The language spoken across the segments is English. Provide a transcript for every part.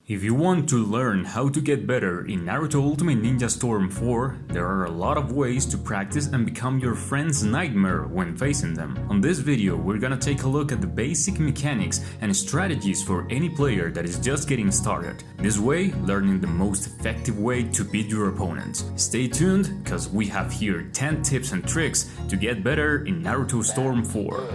If you want to learn how to get better in Naruto Ultimate Ninja Storm 4, there are a lot of ways to practice and become your friend's nightmare when facing them. On this video, we're gonna take a look at the basic mechanics and strategies for any player that is just getting started. This way, learning the most effective way to beat your opponents. Stay tuned, cause we have here 10 tips and tricks to get better in Naruto Storm 4.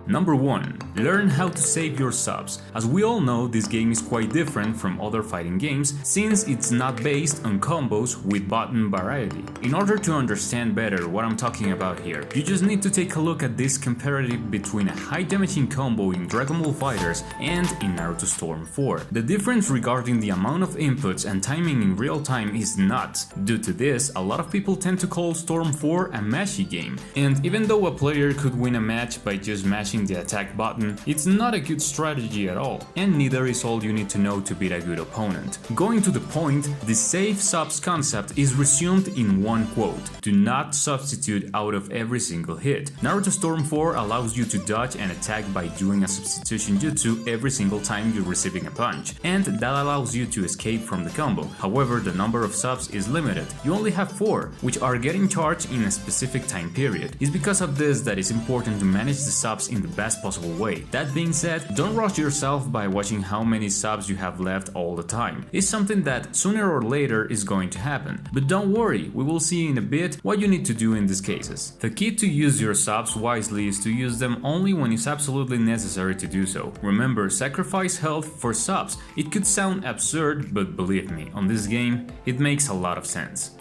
Number 1. Learn how to save your subs. As we all know, this game is quite different from other fighting games since it's not based on combos with button variety. In order to understand better what I'm talking about here, you just need to take a look at this comparative between a high damaging combo in Dragon Ball FighterZ and in Naruto Storm 4. The difference regarding the amount of inputs and timing in real time is nuts. Due to this, a lot of people tend to call Storm 4 a mashy game, and even though a player could win a match by just mashing the attack button, it's not a good strategy at all, and neither is all you need to know to beat a good opponent. Going to the point, the save subs concept is resumed in one quote: do not substitute out of every single hit. Naruto Storm 4 allows you to dodge an attack by doing a substitution jutsu every single time you're receiving a punch, and that allows you to escape from the combo. However, the number of subs is limited. You only have 4, which are getting charged in a specific time period. It's because of this that it's important to manage the subs in the best possible way. That being said, don't rush yourself by watching how many subs you have left all the time. It's something that sooner or later is going to happen. But don't worry, we will see in a bit what you need to do in these cases. The key to use your subs wisely is to use them only when it's absolutely necessary to do so. Remember, sacrifice health for subs. It could sound absurd, but believe me, on this game, it makes a lot of sense.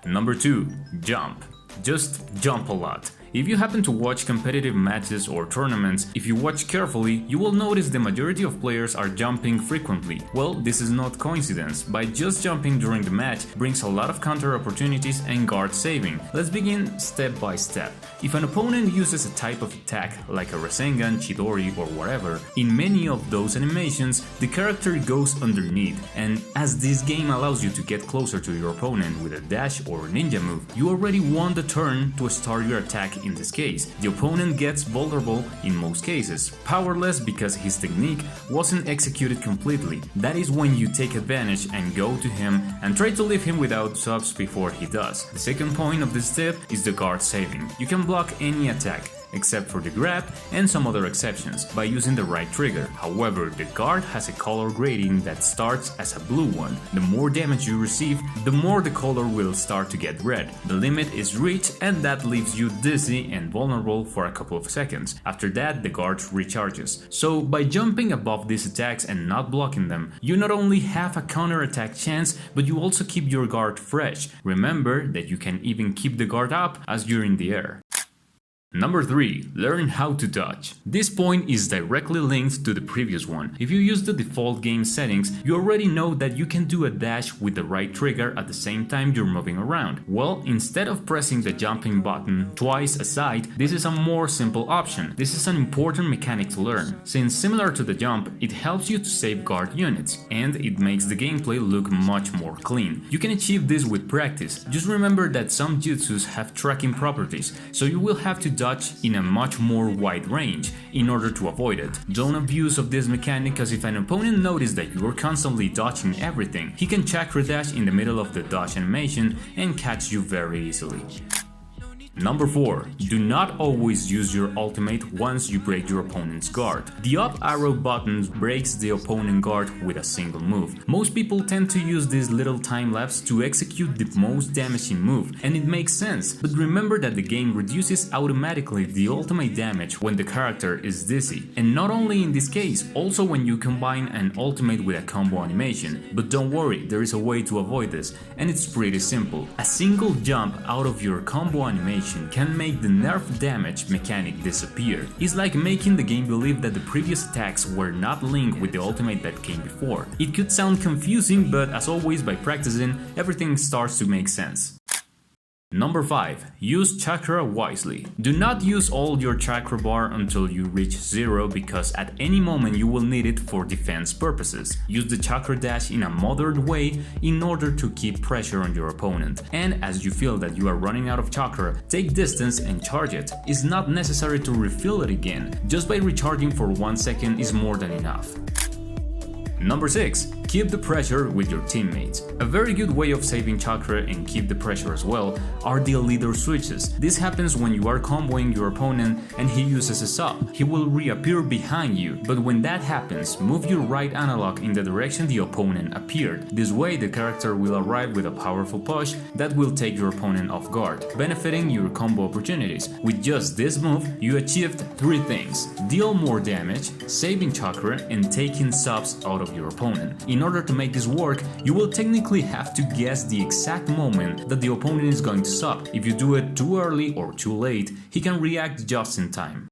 Number 2. Jump. Just jump a lot. If you happen to watch competitive matches or tournaments, if you watch carefully, you will notice the majority of players are jumping frequently. Well, this is not coincidence. By just jumping during the match brings a lot of counter opportunities and guard saving. Let's begin step by step. If an opponent uses a type of attack like a Rasengan, Chidori or whatever, in many of those animations the character goes underneath, and as this game allows you to get closer to your opponent with a dash or ninja move, you already won the turn to start your attack. In this case, the opponent gets vulnerable in most cases, powerless because his technique wasn't executed completely. That is when you take advantage and go to him and try to leave him without subs before he does. The second point of this tip is the guard saving. You can block any attack, except for the grab and some other exceptions, by using the right trigger. However, the guard has a color grading that starts as a blue one. The more damage you receive, the more the color will start to get red. The limit is reached, and that leaves you dizzy and vulnerable for a couple of seconds. After that, the guard recharges. So by jumping above these attacks and not blocking them, you not only have a counter attack chance, but you also keep your guard fresh. Remember that you can even keep the guard up as you're in the air. Number 3. Learn how to dodge. This point is directly linked to the previous one. If you use the default game settings, you already know that you can do a dash with the right trigger at the same time you're moving around. Well, instead of pressing the jumping button twice a side, this is a more simple option. This is an important mechanic to learn, since similar to the jump, it helps you to safeguard units, and it makes the gameplay look much more clean. You can achieve this with practice. Just remember that some jutsus have tracking properties, so you will have to dodge in a much more wide range in order to avoid it. Don't abuse of this mechanic, because if an opponent notices that you are constantly dodging everything, he can chakra dash in the middle of the dodge animation and catch you very easily. Number 4. Do not always use your ultimate once you break your opponent's guard. The up arrow button breaks the opponent guard with a single move. Most people tend to use this little time lapse to execute the most damaging move, and it makes sense, but remember that the game reduces automatically the ultimate damage when the character is dizzy. And not only in this case, also when you combine an ultimate with a combo animation. But don't worry, there is a way to avoid this, and it's pretty simple. A single jump out of your combo animation can make the nerf damage mechanic disappear. It's like making the game believe that the previous attacks were not linked with the ultimate that came before. It could sound confusing, but as always, by practicing, everything starts to make sense. Number 5. Use Chakra wisely. Do not use all your Chakra bar until you reach 0 because at any moment you will need it for defense purposes. Use the Chakra dash in a moderate way in order to keep pressure on your opponent, and as you feel that you are running out of Chakra, take distance and charge it. It's not necessary to refill it again, just by recharging for 1 second is more than enough. Number 6. Keep the pressure with your teammates. A very good way of saving Chakra and keep the pressure as well are the leader switches. This happens when you are comboing your opponent and he uses a sub. He will reappear behind you, but when that happens, move your right analog in the direction the opponent appeared. This way the character will arrive with a powerful push that will take your opponent off guard, benefiting your combo opportunities. With just this move, you achieved 3 things: deal more damage, saving Chakra, and taking subs out of your opponent. In order to make this work, you will technically have to guess the exact moment that the opponent is going to sub. If you do it too early or too late, he can react just in time.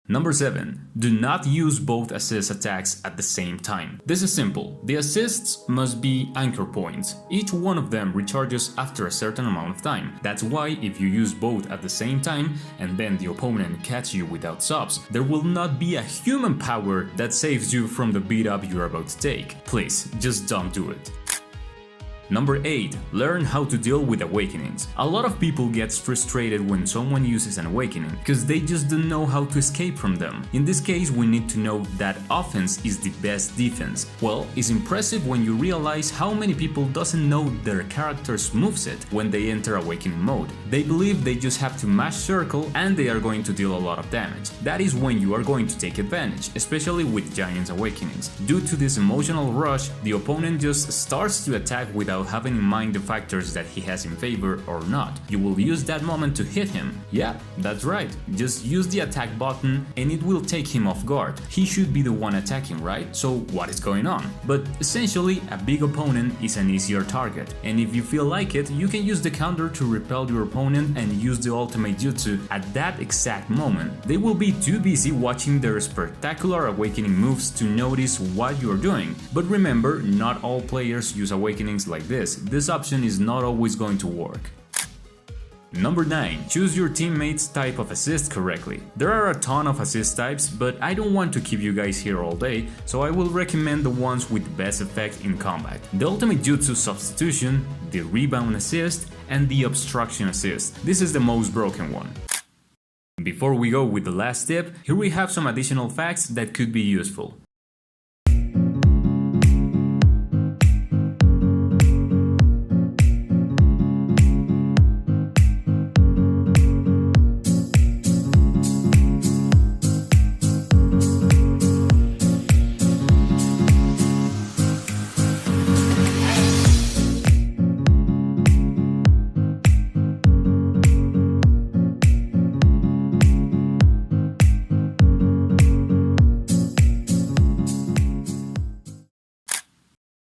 Number 7. Do not use both assist attacks at the same time. This is simple. The assists must be anchor points. Each one of them recharges after a certain amount of time. That's why if you use both at the same time and then the opponent catches you without subs, there will not be a human power that saves you from the beat up you're about to take. Please, just don't do it. Number 8. Learn how to deal with awakenings. A lot of people get frustrated when someone uses an awakening because they just don't know how to escape from them. In this case, we need to know that offense is the best defense. Well, it's impressive when you realize how many people doesn't know their character's moveset when they enter awakening mode. They believe they just have to mash circle and they are going to deal a lot of damage. That is when you are going to take advantage, especially with Giant's awakenings. Due to this emotional rush, the opponent just starts to attack without having in mind the factors that he has in favor or not. You will use that moment to hit him. Yeah, that's right. Just use the attack button and it will take him off guard. He should be the one attacking, right? So what is going on? But essentially, a big opponent is an easier target. And if you feel like it, you can use the counter to repel your opponent and use the ultimate jutsu at that exact moment. They will be too busy watching their spectacular awakening moves to notice what you're doing. But remember, not all players use awakenings like this option is not always going to work. Number 9. Choose your teammate's type of assist correctly. There are a ton of assist types, but I don't want to keep you guys here all day, so I will recommend the ones with the best effect in combat. The ultimate jutsu substitution, the rebound assist, and the obstruction assist. This is the most broken one. Before we go with the last tip, here we have some additional facts that could be useful.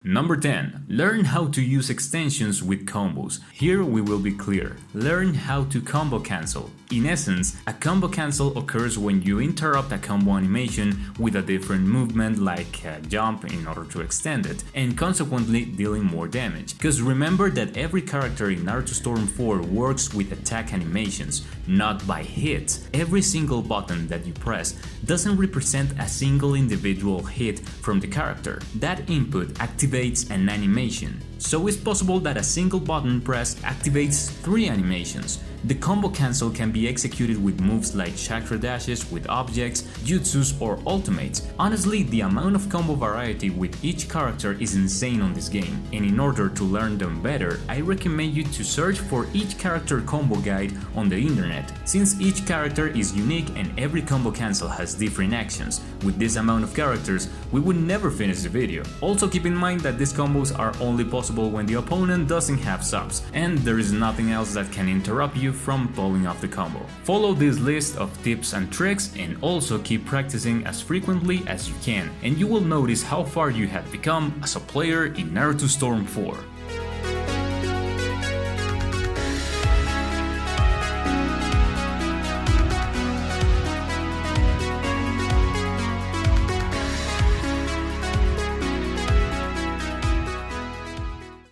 Number 10. Learn how to use extensions with combos. Here we will be clear. Learn how to combo cancel. In essence, a combo cancel occurs when you interrupt a combo animation with a different movement like a jump in order to extend it, and consequently dealing more damage. Because remember that every character in Naruto Storm 4 works with attack animations, not by hits. Every single button that you press doesn't represent a single individual hit from the character. That input activates an animation. So it's possible that a single button press activates 3 animations. The combo cancel can be executed with moves like chakra dashes with objects, jutsus or ultimates. Honestly, the amount of combo variety with each character is insane on this game, and in order to learn them better, I recommend you to search for each character combo guide on the internet, since each character is unique and every combo cancel has different actions. With this amount of characters, we would never finish the video. Also keep in mind that these combos are only possible when the opponent doesn't have subs, and there is nothing else that can interrupt you from pulling off the combo. Follow this list of tips and tricks and also keep practicing as frequently as you can, and you will notice how far you have become as a player in Naruto Storm 4.